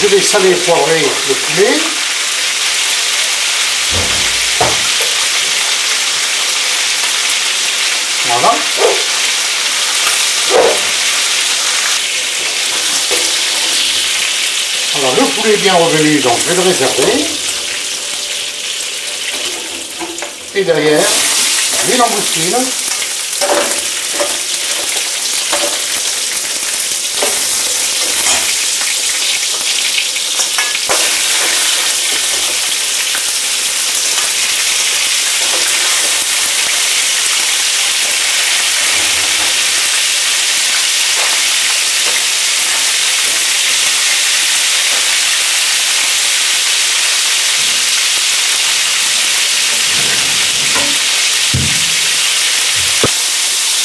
je vais saler et poivrer le poulet. Voilà. Alors le poulet est bien revenu, donc je vais le réserver. Et derrière, l'huile en boustine.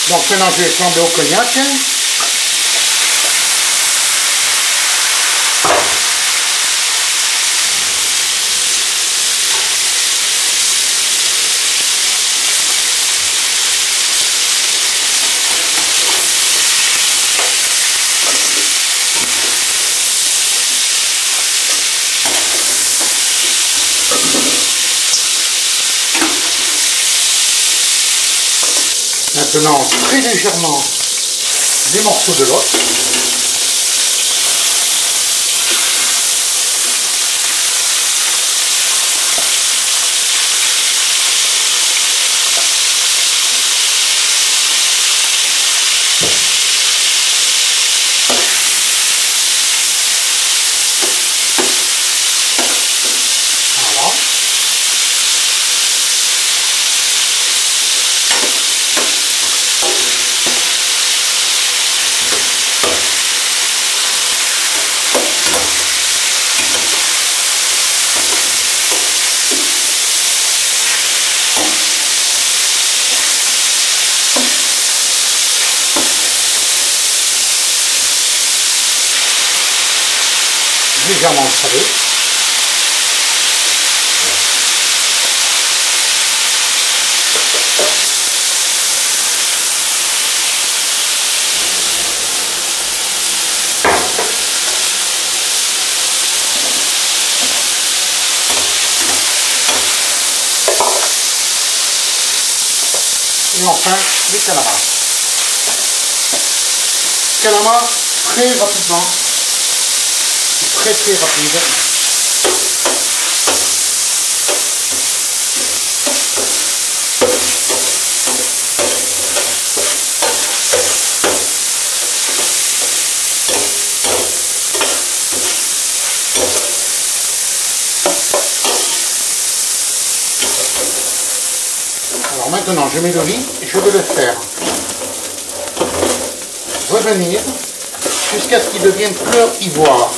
Donc maintenant je vais flamber au cognac. Maintenant, très légèrement, des morceaux de l'os. Voilà. Légèrement salé. Et enfin, les calamars. Calamars très rapidement. Très très rapide. Alors maintenant je mets le riz et je vais le faire revenir jusqu'à ce qu'il devienne couleur ivoire.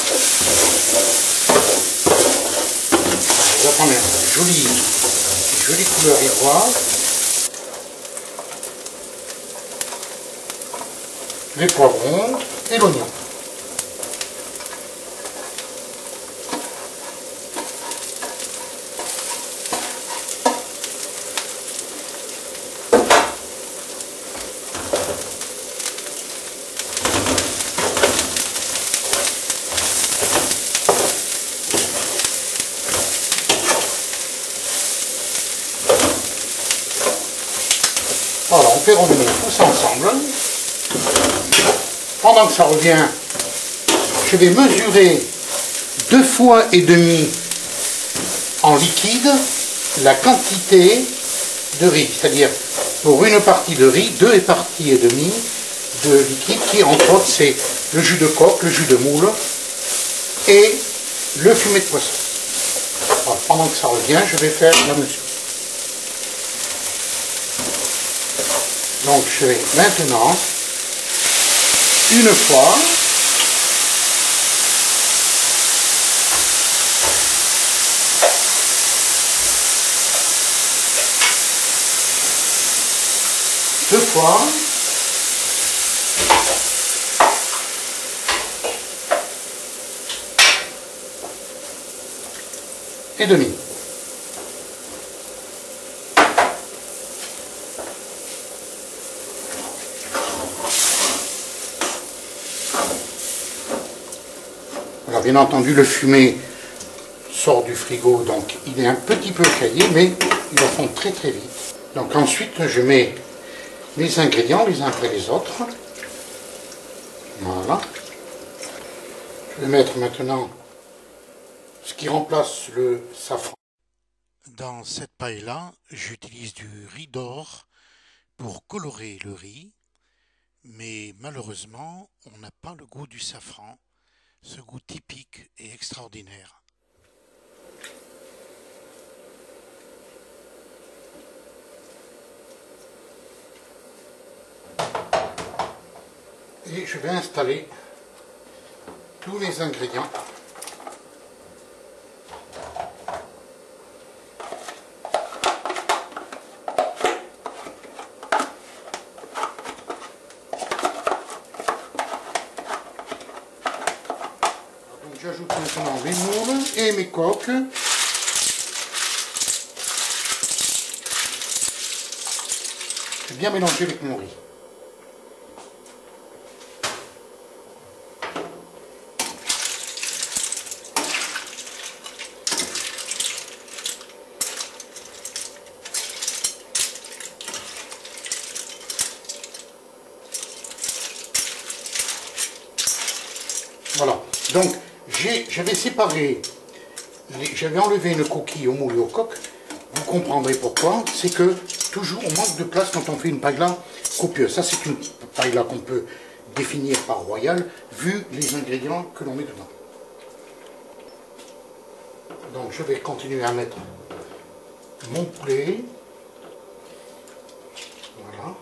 Je vais prendre une jolie couleur ivoire. Les poivrons et l'oignon. Voilà, on fait revenir tout ça ensemble. Pendant que ça revient, je vais mesurer 2,5 fois en liquide la quantité de riz. C'est-à-dire, pour une partie de riz, 2,5 parties de liquide, qui entre autres c'est le jus de coque, le jus de moule et le fumet de poisson. Voilà, pendant que ça revient, je vais faire la mesure. Donc je vais maintenant, une fois, deux fois, et demi. Voilà, bien entendu, le fumet sort du frigo, donc il est un petit peu caillé, mais il va fondre très très vite. Donc ensuite, je mets les ingrédients les uns après les autres. Voilà. Je vais mettre maintenant ce qui remplace le safran. Dans cette paille-là, j'utilise du riz d'or pour colorer le riz, mais malheureusement, on n'a pas le goût du safran, ce goût typique et extraordinaire. Et je vais installer tous les ingrédients. Donc j'ajoute maintenant les moules et mes coques. Je vais bien mélanger avec mon riz. Voilà, donc j'avais séparé, j'avais enlevé une coquille au moule et au coq. Vous comprendrez pourquoi, c'est que toujours on manque de place quand on fait une paella copieuse. Ça c'est une paella qu'on peut définir par royal, vu les ingrédients que l'on met dedans. Donc je vais continuer à mettre mon poulet. Voilà.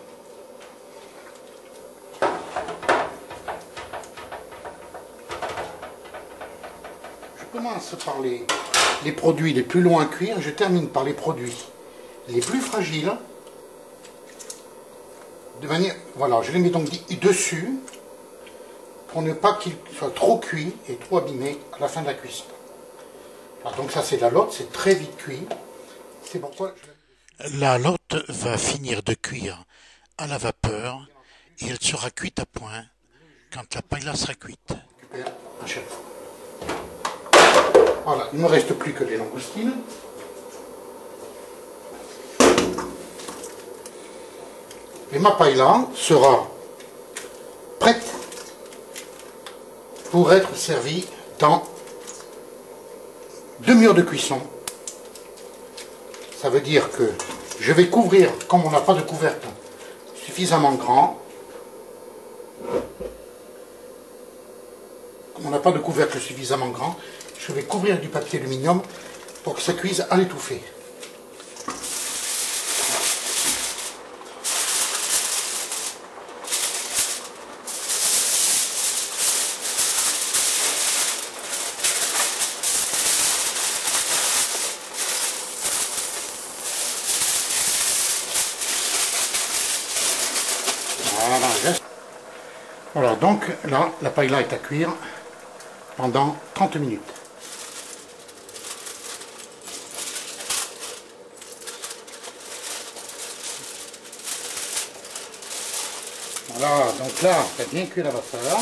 Je commence par les produits les plus longs à cuire, je termine par les produits les plus fragiles. De manière, voilà, je les mets donc dessus pour ne pas qu'ils soient trop cuits et trop abîmés à la fin de la cuisson. Alors, donc ça c'est la lotte, c'est très vite cuit. C'est pourquoi la lotte va finir de cuire à la vapeur et elle sera cuite à point quand la paella sera cuite. Voilà, il ne me reste plus que les langoustines. Et ma paella sera prête pour être servie dans 2 murs de cuisson. Ça veut dire que je vais couvrir, comme on n'a pas de couvercle suffisamment grand, je vais couvrir du papier aluminium pour que ça cuise à l'étouffée. Voilà, donc là, la paella est à cuire pendant 30 minutes. Voilà, donc là, ça a bien cuit la vapeur.